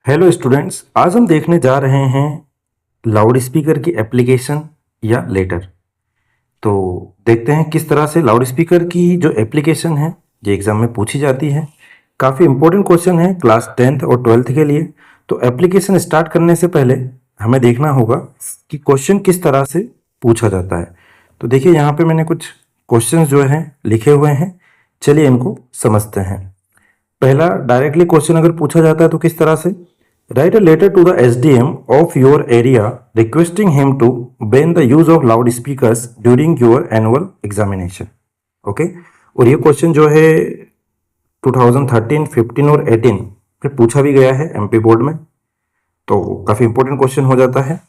Hello students, आज हम देखने जा रहे हैं लाउड स्पीकर की एप्लीकेशन या लेटर। तो देखते हैं किस तरह से लाउड स्पीकर की जो एप्लीकेशन है ये एग्ज़ाम में पूछी जाती है। काफ़ी इंपॉर्टेंट क्वेश्चन है क्लास 10th और 12th के लिए। तो एप्लीकेशन स्टार्ट करने से पहले हमें देखना होगा कि क्वेश्चन किस तरह से पूछा जाता है। तो देखिए यहाँ पे मैंने कुछ क्वेश्चन जो हैं लिखे हुए हैं, चलिए इनको समझते हैं। पहला डायरेक्टली क्वेश्चन अगर पूछा जाता है तो किस तरह से, write a letter to the SDM of your area requesting him to ban the use of loud speakers during your annual examination. Okay, और ये क्वेश्चन जो है 2013, 15 और 18 में पूछा भी गया है एमपी बोर्ड में, तो काफ़ी इंपॉर्टेंट क्वेश्चन हो जाता है।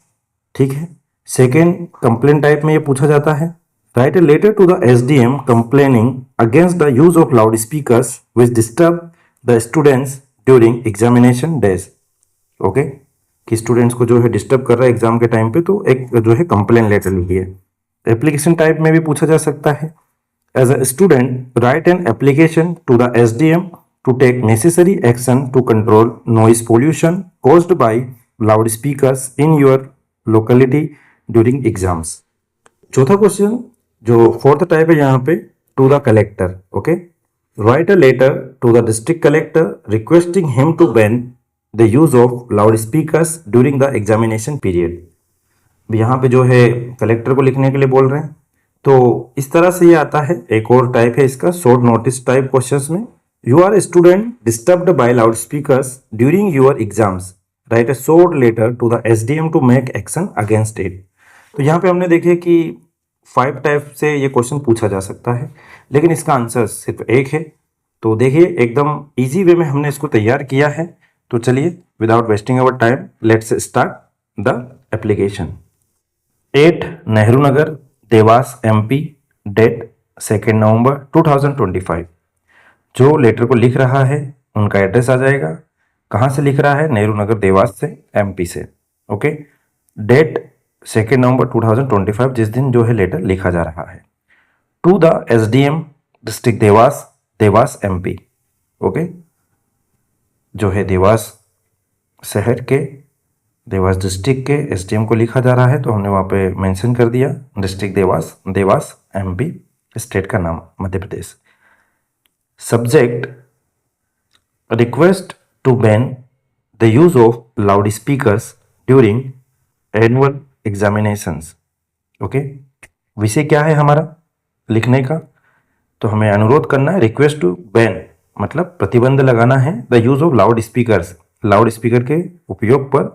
ठीक है, सेकेंड कंप्लेन टाइप में ये पूछा जाता है, write a letter to the SDM complaining against the use of loud speakers which disturb the students during examination days. Okay, कि स्टूडेंट्स को जो है डिस्टर्ब कर रहा है एग्जाम के टाइम पे, तो एक जो है कंप्लेन लेटर लिखिए। एप्लीकेशन टाइप में भी पूछा जा सकता है, as a student write an application to the SDM to take necessary action to control noise pollution caused by loud speakers in your locality during exams. चौथा क्वेश्चन जो fourth type है यहाँ पे, to the collector. Okay, write a letter to the district collector requesting him to ban the use of loud speakers during the examination period. यहाँ पे जो है collector को लिखने के लिए बोल रहे हैं, तो इस तरह से ये आता है। एक और टाइप है इसका, शॉर्ट नोटिस टाइप क्वेश्चंस में, you are a student disturbed by loud speakers during your exams, write a short letter to the SDM to make action against it. तो यहाँ पे हमने देखे कि 5 टाइप से ये क्वेश्चन पूछा जा सकता है, लेकिन इसका आंसर सिर्फ एक है। तो देखिए एकदम इजी वे में हमने इसको तैयार किया है। तो चलिए without wasting our time let's start the application. 8 Nehru Nagar, Dewas, MP, date 2 November 2025। जो लेटर को लिख रहा है उनका एड्रेस आ जाएगा। कहाँ से लिख रहा है? नेहरू नगर देवास से, एमपी से। ओके, डेट 2 नवंबर 2025, जिस दिन जो है लेटर लिखा जा रहा है। To the SDM district Dewas, Dewas MP. Okay, जो है देवास शहर के, देवास डिस्ट्रिक्ट के एसडीएम को लिखा जा रहा है, तो हमने वहाँ पे मेंशन कर दिया district Dewas, Dewas MP, state का नाम Madhya Pradesh. Subject request to ban the use of loud speakers during annual examinations. Okay, विषय क्या है हमारा लिखने का? तो हमें अनुरोध करना है, रिक्वेस्ट टू बैन मतलब प्रतिबंध लगाना है, the use of loud speakers, loud speaker के उपयोग पर,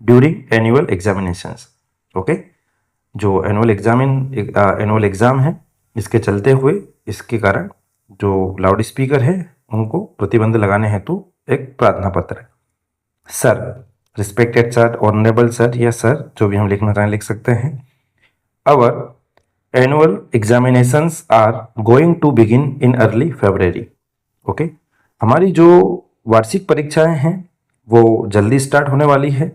ड्यूरिंग एनुअल एग्जामिनेशंस। ओके, जो एनुअल एग्जाम है इसके चलते हुए, इसके कारण जो लाउड स्पीकर है उनको प्रतिबंध लगाने हेतु एक प्रार्थना पत्र है। Sir, respected sir, honourable sir या सर, जो भी हम लिखना चाहें लिख सकते हैं। Our annual examinations are going to begin in early February. Okay, हमारी जो वार्षिक परीक्षाएं हैं वो जल्दी स्टार्ट होने वाली है।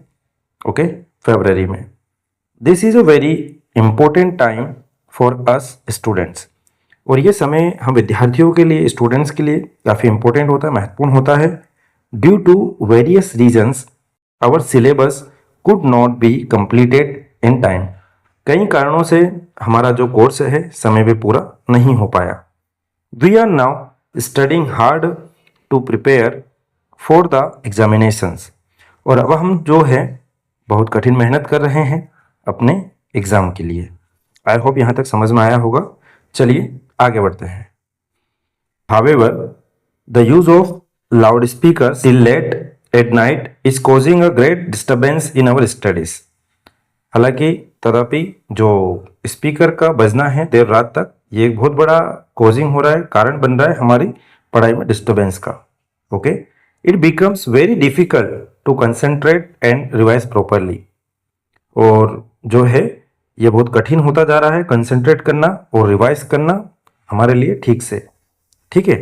ओके, फरवरी में। This is a very important time for us students. और ये समय हम विद्यार्थियों के लिए, स्टूडेंट्स के लिए काफ़ी इंपॉर्टेंट होता है, महत्वपूर्ण होता है। Due to various reasons our syllabus could not be completed in time. कई कारणों से हमारा जो कोर्स है समय पे पूरा नहीं हो पाया। We are now studying hard to prepare for the examinations. और अब हम जो है बहुत कठिन मेहनत कर रहे हैं अपने एग्ज़ाम के लिए। आई होप यहाँ तक समझ में आया होगा। चलिए आगे बढ़ते हैं। However the use of loud speaker till late at night is causing a great disturbance in our studies. हालांकि तथापि जो स्पीकर का बजना है देर रात तक, ये एक बहुत बड़ा कॉजिंग हो रहा है, कारण बन रहा है हमारी पढ़ाई में डिस्टर्बेंस का। Okay, it becomes very difficult to concentrate and revise properly. और जो है ये बहुत कठिन होता जा रहा है कंसंट्रेट करना और रिवाइज करना हमारे लिए ठीक से। ठीक है,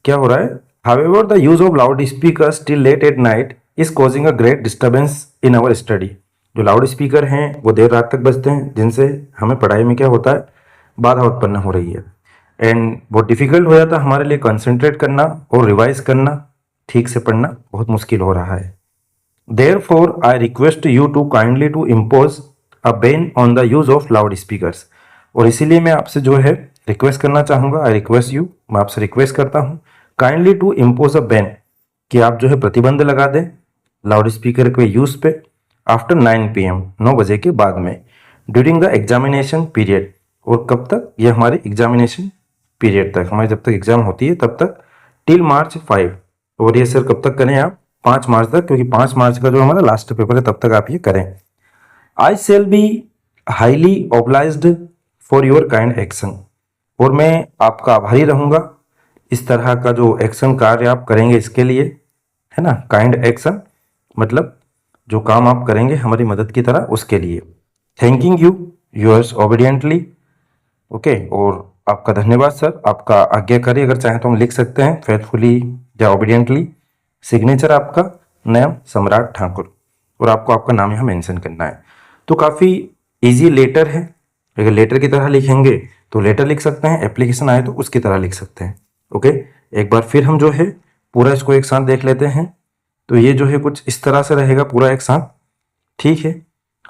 क्या हो रहा है? However the use of loud speakers till late at night is causing a great disturbance in our study. जो लाउड स्पीकर हैं वो देर रात तक बजते हैं, जिनसे हमें पढ़ाई में क्या होता है, बाधा उत्पन्न हो रही है। एंड बहुत डिफिकल्ट हो जाता है हमारे लिए कंसंट्रेट करना और रिवाइज करना, ठीक से पढ़ना बहुत मुश्किल हो रहा है। Therefore, I request you to kindly to impose a ban on the use of loudspeakers. और इसीलिए मैं आपसे जो है रिक्वेस्ट करना चाहूँगा, आई रिक्वेस्ट यू, मैं आपसे रिक्वेस्ट करता हूँ kindly to impose a ban, कि आप जो है प्रतिबंध लगा दें लाउड स्पीकर के यूज़ पे आफ्टर 9 PM, 9 बजे के बाद में, ड्यूरिंग द एग्जामिनेशन पीरियड। और कब तक? ये हमारे एग्जामिनेशन पीरियड तक, हमारी जब तक एग्जाम होती है तब तक, टिल March 5। और ये सर कब तक करें आप? 5 मार्च तक, क्योंकि 5 मार्च का जो हमारा लास्ट पेपर है तब तक आप ये करें। I shall be highly obliged for your kind action, और मैं आपका आभारी रहूँगा इस तरह का जो एक्शन कार्य आप करेंगे इसके लिए, है ना। काइंड एक्शन मतलब जो काम आप करेंगे हमारी मदद की तरह, उसके लिए। Thanking you, yours obediently. Okay, और आपका धन्यवाद सर, आपका आज्ञाकारी, अगर चाहें तो हम लिख सकते हैं फेथफुली या ओबीडियंटली। सिग्नेचर आपका नाम सम्राट ठाकुर, और आपको आपका नाम यहाँ मेंशन करना है। तो काफ़ी इजी लेटर है, अगर लेटर की तरह लिखेंगे तो लेटर लिख सकते हैं, एप्लीकेशन आए तो उसकी तरह लिख सकते हैं। ओके, एक बार फिर हम जो है पूरा इसको एक साथ देख लेते हैं। तो ये जो है कुछ इस तरह से रहेगा पूरा एक साथ, ठीक है।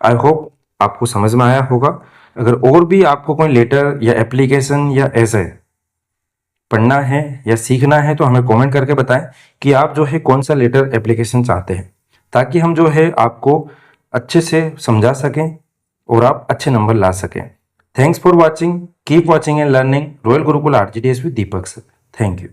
आई होप आपको समझ में आया होगा। अगर और भी आपको कोई लेटर या एप्लीकेशन या ऐसे पढ़ना है या सीखना है तो हमें कमेंट करके बताएं कि आप जो है कौन सा लेटर एप्लीकेशन चाहते हैं, ताकि हम जो है आपको अच्छे से समझा सकें और आप अच्छे नंबर ला सकें। Thanks for watching, keep watching and learning royal Gurukul RGTS with Deepak sir. Thank you.